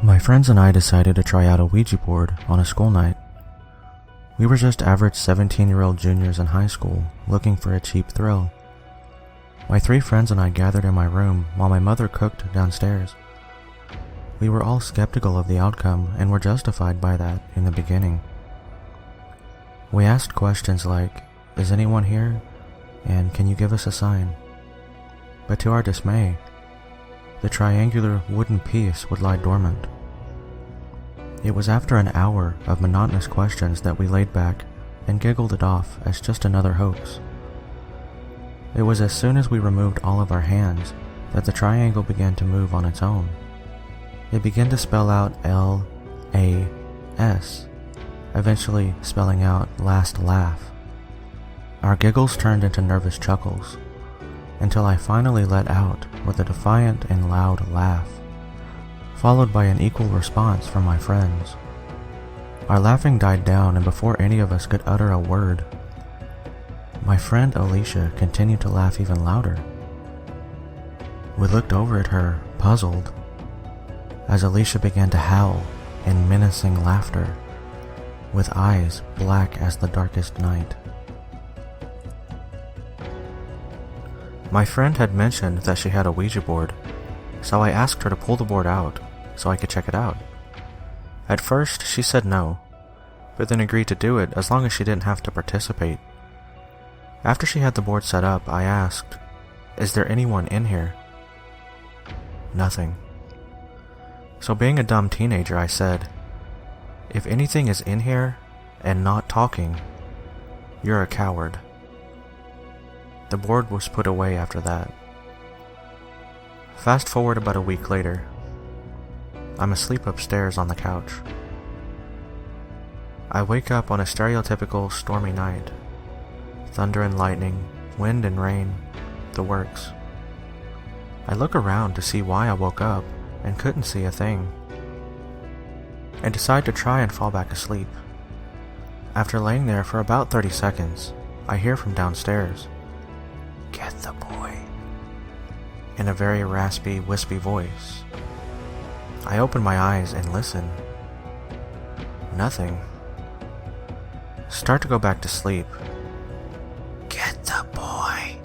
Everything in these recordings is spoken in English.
My friends and I decided to try out a Ouija board on a school night. We were just average 17-year-old juniors in high school looking for a cheap thrill. My 3 friends and I gathered in my room while my mother cooked downstairs. We were all skeptical of the outcome and were justified by that in the beginning. We asked questions like, "Is anyone here?" and "Can you give us a sign?" But to our dismay, the triangular wooden piece would lie dormant. It was after an hour of monotonous questions that we laid back and giggled it off as just another hoax. It was as soon as we removed all of our hands that the triangle began to move on its own. It began to spell out L-A-S, eventually spelling out last laugh. Our giggles turned into nervous chuckles, until I finally let out with a defiant and loud laugh, followed by an equal response from my friends. Our laughing died down, and before any of us could utter a word, my friend Alicia continued to laugh even louder. We looked over at her, puzzled, as Alicia began to howl in menacing laughter, with eyes black as the darkest night. My friend had mentioned that she had a Ouija board, so I asked her to pull the board out so I could check it out. At first, she said no, but then agreed to do it as long as she didn't have to participate. After she had the board set up, I asked, "Is there anyone in here?" Nothing. So being a dumb teenager, I said, "If anything is in here and not talking, you're a coward." The board was put away after that. Fast forward about a week later. I'm asleep upstairs on the couch. I wake up on a stereotypical stormy night. Thunder and lightning, wind and rain, the works. I look around to see why I woke up and couldn't see a thing. I decide to try and fall back asleep. After laying there for about 30 seconds, I hear from downstairs, "Get the boy," in a very raspy, wispy voice. I open my eyes and listen. Nothing. Start to go back to sleep. "Get the boy."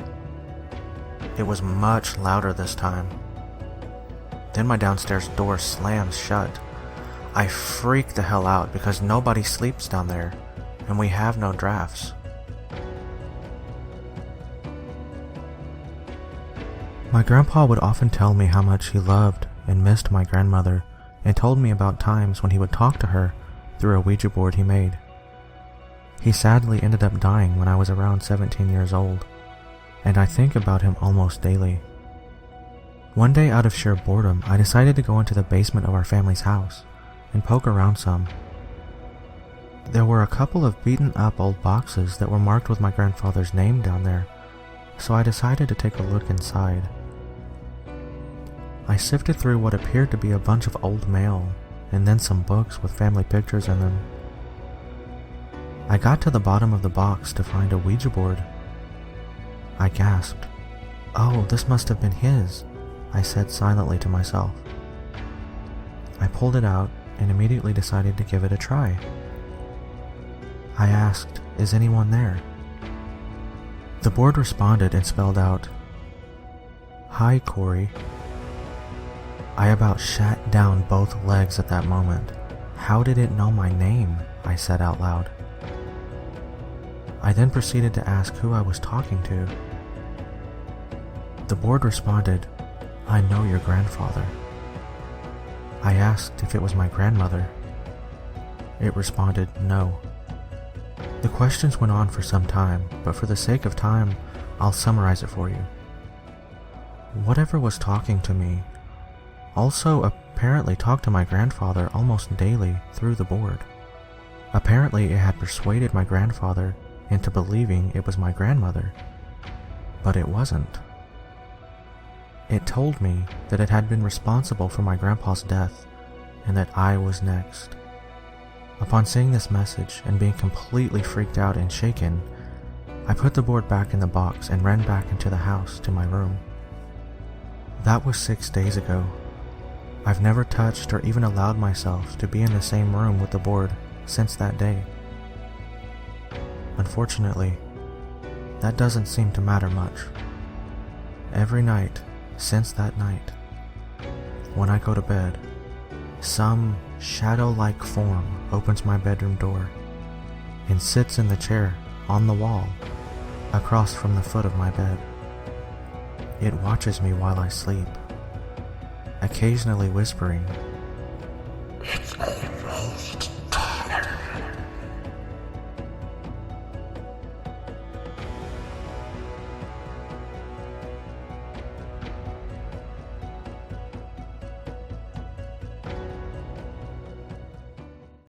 It was much louder this time. Then my downstairs door slams shut. I freak the hell out because nobody sleeps down there, and we have no drafts. My grandpa would often tell me how much he loved and missed my grandmother, and told me about times when he would talk to her through a Ouija board he made. He sadly ended up dying when I was around 17 years old, and I think about him almost daily. One day, out of sheer boredom, I decided to go into the basement of our family's house and poke around some. There were a couple of beaten up old boxes that were marked with my grandfather's name down there, so I decided to take a look inside. I sifted through what appeared to be a bunch of old mail, and then some books with family pictures in them. I got to the bottom of the box to find a Ouija board. I gasped. "Oh, this must have been his," I said silently to myself. I pulled it out and immediately decided to give it a try. I asked, "Is anyone there?" The board responded and spelled out, "Hi, Corey." I about shat down both legs at that moment. How did it know my name? I said out loud. I then proceeded to ask who I was talking to. The board responded, "I know your grandfather." I asked if it was my grandmother. It responded, "No." The questions went on for some time, but for the sake of time, I'll summarize it for you. Whatever was talking to me also apparently talked to my grandfather almost daily through the board. Apparently it had persuaded my grandfather into believing it was my grandmother, but it wasn't. It told me that it had been responsible for my grandpa's death and that I was next. Upon seeing this message and being completely freaked out and shaken, I put the board back in the box and ran back into the house to my room. That was 6 days ago. I've never touched or even allowed myself to be in the same room with the board since that day. Unfortunately, that doesn't seem to matter much. Every night since that night, when I go to bed, some shadow-like form opens my bedroom door and sits in the chair on the wall across from the foot of my bed. It watches me while I sleep, occasionally whispering